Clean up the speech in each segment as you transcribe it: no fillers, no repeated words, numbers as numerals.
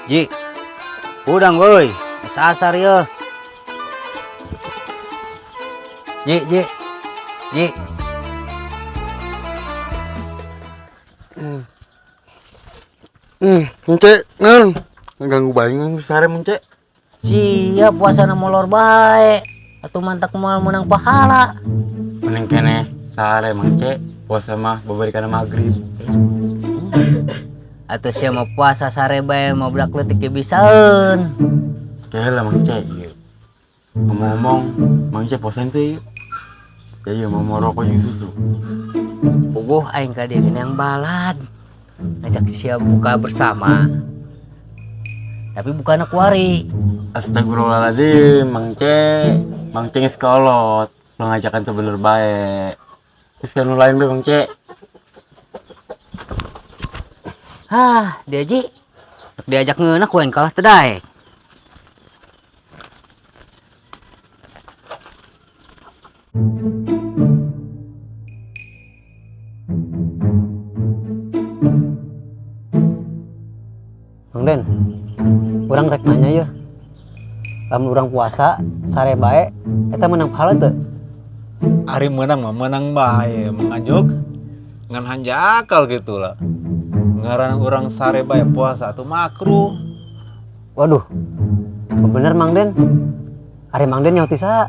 Ji, udang woi, sasar ya. Ji. Mencek, ngeganggu banget sare mencek. Siap puasa na molor bae. Atuh mantak moal menang pahala. Mending kene sare mencek, puasa mah babarikan maghrib. Atuh sia mau puasa sare bae mau berak leutik ge bisaeun. Kela mencek ieu. Ngomong-ngomong, mencek puasa teh. Ya iya mau rokok jeung susu. Puguh aing ka dieu yang balad. Ngajak sia buka bersama. Tapi bukan kuari. Astagfirullahaladzim, Mang Ceng sekolot, mengajakan tuh bener baik. Terus kan lain be Mang Ceng. Dia Ji. Diajak ngeunak ku kalah teu daek. Mang Den, urang rek nanya ya. Lamun urang puasa sare bae eta menang pahala teu? Ari menang mah menang bae menganjuk ngan hanjakal gitu lah. Ngaran orang sare bae puasa tuh makruh. Waduh, bener Mang Den. Ari Mang Den nyaho ti saha?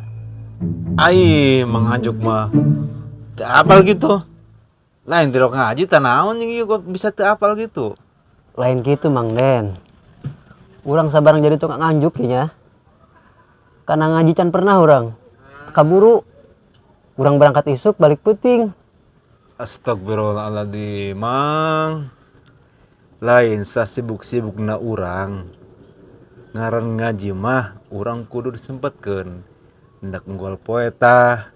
Ai menganjuk mah teu apal gitu. Lain tidak ngaji tah naon jeung kok bisa teu apal gitu. Lain gitu Mang Den. Urang sabarang jadi tukang nganjuk nya. Karena ngaji can pernah urang. Kaburu. Urang berangkat isuk balik peuting. Astagfirullahaladzim, Mang. Lain sasibuk-sibukna urang. Ngaran ngaji mah urang kudu disempetkeun. Hendak nggol poe tah,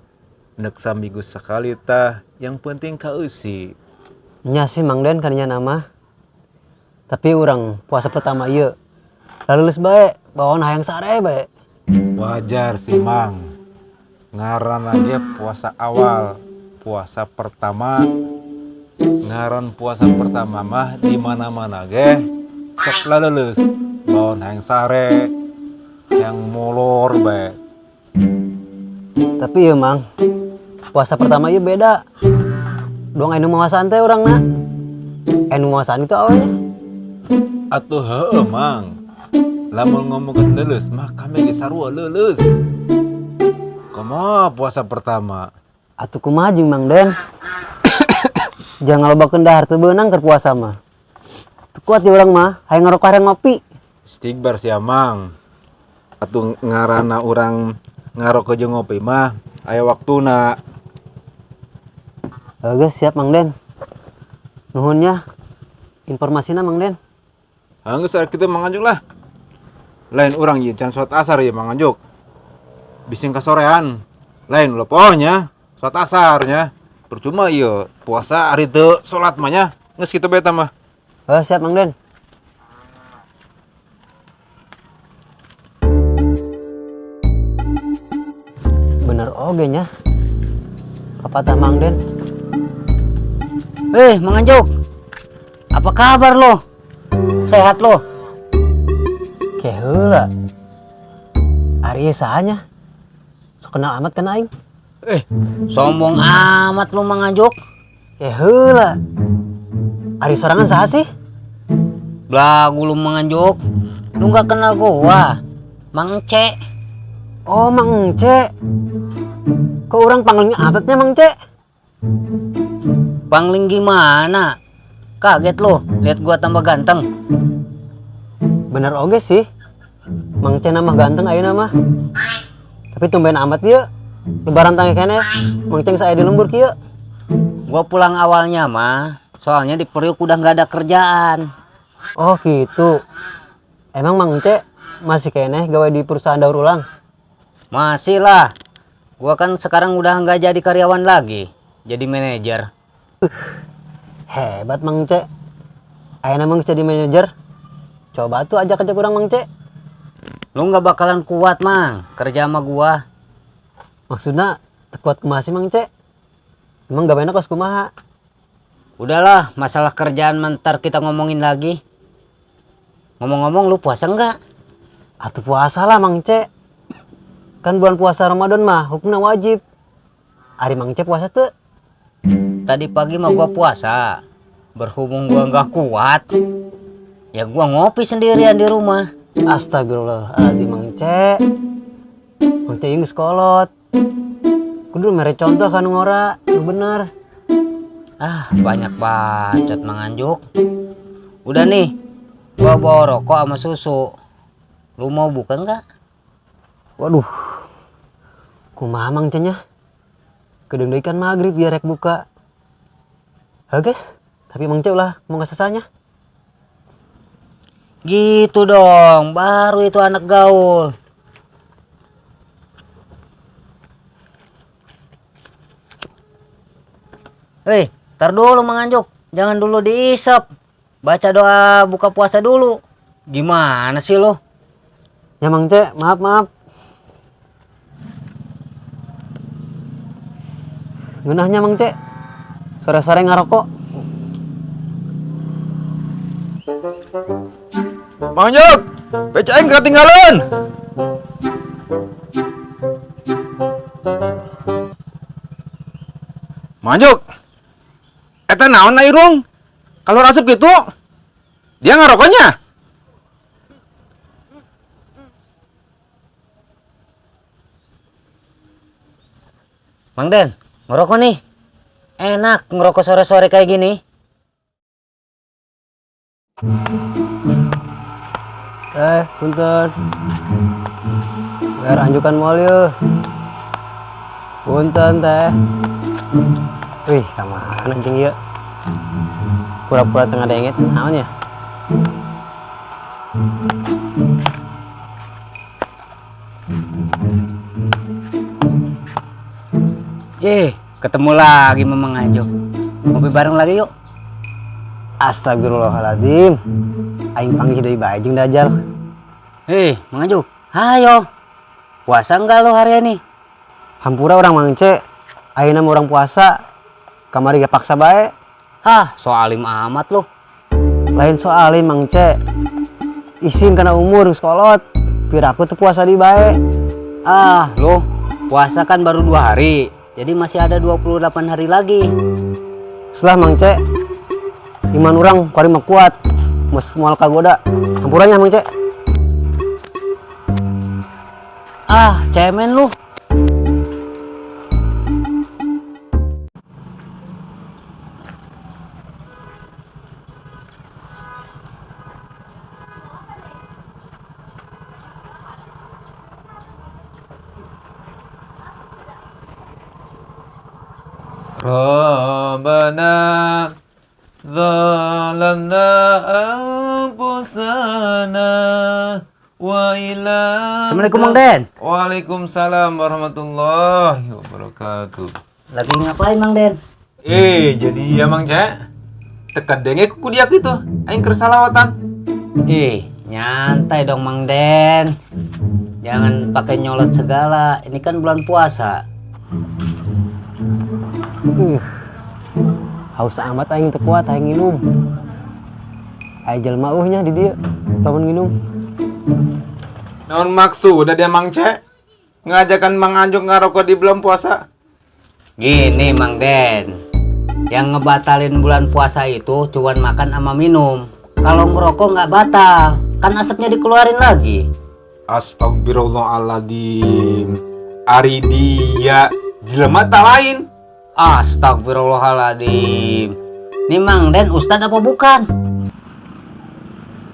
hendak saminggu sakali tah, yang penting kaeusi. Nya sih Mang Den kadinya nama. Tapi urang puasa pertama ieu lulus bae, bawaan hayang sare bae. Wajar sih Mang. Ngaran aja puasa awal, puasa pertama. Ngaran puasa pertama mah di mana-mana ge sok lulus. Bawaan hayang sare, yang molor bae. Tapi ya Mang, puasa pertama ieu beda. Doang anu mawasaan teh urangna. Anu mawasaan itu awalnya. Atuh heueuh Mang. Lamun ngomongkeun leuleus mah kami ge sarua leuleus. Kumaha puasa pertama? Atuh kumaha jeung Mang Den? Jangan lobakeun dahar teu beunang keur puasa mah. Teu kuat di urang mah, hayang ngarokok hayang ngopi. Istighbar sia Mang. Atuh ngaranna urang ngarokok jeung ngopi mah aya waktuna. Geus siap Mang Den. Nuhunnya informasinya Mang Den. Geus ari kitu manganjuk lah. Lain urang ieu can salat asar ieu manganjuk. Bising kasorean. Lain ulah pohonya salat asarnya. Percuma ieu puasa ari teu salat mah nya. Geus kitu bae tah mah. Siap Mang Den. Bener oge nya. Papatah Mang Den. Mang Anjuk. Apa kabar lo? Sehat lo? Ke heula. Ari sahanya? Sok kenal amat kan aing? Sombong amat lo Mang Anjuk. Ke heula. Ari sorangan saha sih? Blagu lu Mang Anjuk. Lu gak kenal gua. Mang Ece. Oh Mang Ece. Kok orang panggilnya atatnya Mang Ece? Pangling gimana? Kaget lo lihat gua tambah ganteng. Bener oge sih. Mang Ece nama ganteng ayeuna mah. Tapi tumben amat ieu. Lebaran tangge kene Mang Ece saya di lembur kieu. Gua pulang awalnya mah soalnya di Priuk udah nggak ada kerjaan. Oh gitu. Emang Mang Ece masih kene gawe di perusahaan daur ulang? Masih lah. Gua kan sekarang udah nggak jadi karyawan lagi, jadi manajer. Hebat Mang Ece. Ayeuna Mang jadi manajer. Coba tuh ajak urang Mang Ece. Lu nggak bakalan kuat Mang kerja sama gua. Maksudnya kuat kumaha sih Mang Ece? Emang gaweana kos kumaha? Udahlah, masalah kerjaan mentar kita ngomongin lagi. Ngomong-ngomong, lu puasa enggak? Atuh puasa lah Mang Ce. Kan bulan puasa Ramadan mah hukumnya wajib. Ari Mang Ce puasa tuh? Tadi pagi mah gua puasa. Berhubung gua nggak kuat, ya gua ngopi sendirian di rumah. Astagfirullahaladzim Mang Ce. Mang Ce ingus kolot. Kudu mere contoh kan ngora, yang bener. Ah, banyak bacot Mang Anjuk. Udah nih, gua bawa rokok sama susu. Lu mau buka enggak? Waduh, kumaha Mang Ce-nya? Kedeng deui kan maghrib biar rek buka. Ha guys, tapi Mang Ce ulah mau ngasasanya. Gitu dong, baru itu anak gaul. Hei, tar dulu Mang Anjuk, jangan dulu diisep. Baca doa buka puasa dulu. Gimana sih lo? Ya Mang Ce, maaf. Gunahnya Mang Ce, sore-sore ngarokok. Mang Anjuk, PCM ketinggalan. Mang Anjuk, eta naon na irung? Kalau rasep gitu, dia ngarokoknya. Mang Den, ngerokok nih. Enak ngerokok sore-sore kayak gini. Punten. Biar anjukan moal yeuh. Punten teh. Wih, kamana anjing ieu? Pura-pura tengah denget naon ya? Ketemu lagi Mang Anjuk. Ngopi bareng lagi yuk. Astagfirullahaladzim. Aing panggih deui bae jeung dajal. Mang Anjuk, ayo. Puasa enggak lo hari ini? Hampura orang Mang Ce. Ayeuna mah urang puasa. Kamari ge paksa bae. So alim amat lo. Lain soalin Mang Ce. Isin karena umur sekolot. Biar aku tuh puasa di bae. Lo puasa kan baru 2 hari. Jadi masih ada 28 hari lagi. Setelah Mang Ce, iman orang kari mah kuat. Moal kagoda. Hampuranya Mang Ce. Cemen lu. Rabbana zalamna anfusana wa ila. Assalamualaikum Mang Den. Waalaikumsalam warahmatullahi wabarakatuh. Lagi ngapain Mang Den? Jadi ya Mang Ce, teka denge ku dia gitu, aing keur salawatan. Nyantai dong Mang Den. Jangan pakai nyolot segala. Ini kan bulan puasa. Haus amat aing teu kuat aing nginum. Aya jelema euhnya di dieu lamun nginum. Naon maksud dia Mang Ce? Ngajakan Mang Anjuk ngarokok di bulan puasa? Gini Mang Den, yang ngebatalin bulan puasa itu cuman makan sama minum. Kalau ngerokok nggak batal, kan asapnya dikeluarin lagi. Astagfirullahaladzim. Ari dia jelema tak lain. Astagfirullahaladzim. Ini Mang Den ustad apa bukan?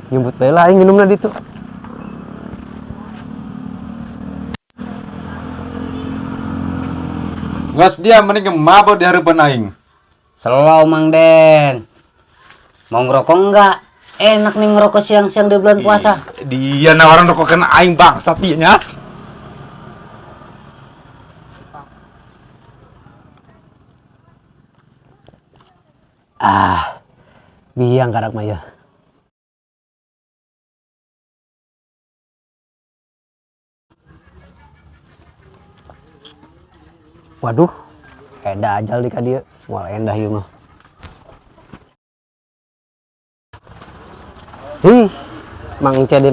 Nyebut bae lah aing nginumna ditu. Gas dia mending mabok di harapan aing. Selalu Mang Den. Mau ngerokok enggak? Enak nih ngerokok siang-siang di bulan puasa. Dia nawaran rokok kena aing bangsat ieu nya. Biang karak mah ya. Waduh, eda ajal di ka dieu, moal endah ieu mah. Mang C deh.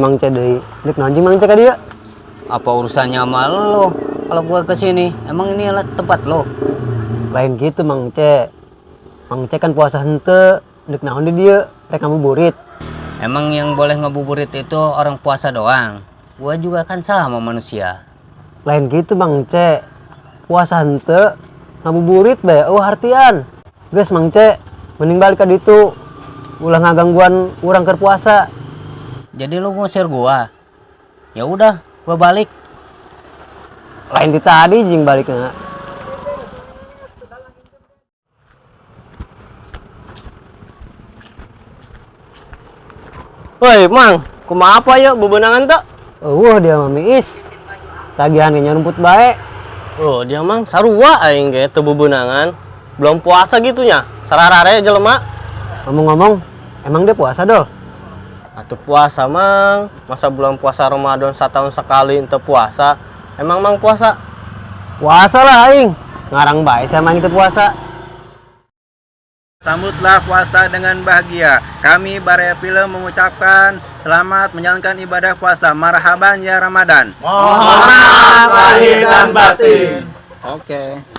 Dek nanjing Mang C ka dia. Apa urusannya sama lo? Kalau gua kesini, emang ini adalah tempat lo? Lain gitu Mang C. Mang C kan puasa hente, dek naon di dia, rek ngabuburit. Emang yang boleh ngabuburit itu orang puasa doang. Gua juga kan sama manusia. Lain gitu Mang C. Puasa hente, ngabuburit bae, hartian. Geus Mang C, mending balik ka ditu. Ulah ngagangguan urang keur puasa. Jadi lo ngusir gua? Ya udah, gua balik. Lain di tadi jing baliknya. Woi, Mang, kumaha apa ya bebenangan tak? Dia Mami Is. Tagihan rumput bae. Oh, dia Mang sarua aing ge teu bebenangan. Belum puasa gitunya. Sararare jelema. Ngomong-ngomong, emang dia puasa dol? Atuh puasa, Mang. Masa bulan puasa Ramadan setahun sekali ente puasa. Emang Mang puasa? Puasa lah aing. Ngarang bae sama itu puasa. Sambutlah puasa dengan bahagia. Kami Baraya Film mengucapkan selamat menjalankan ibadah puasa. Marhaban ya Ramadan. Mohon maaf lahir dan batin. Oke.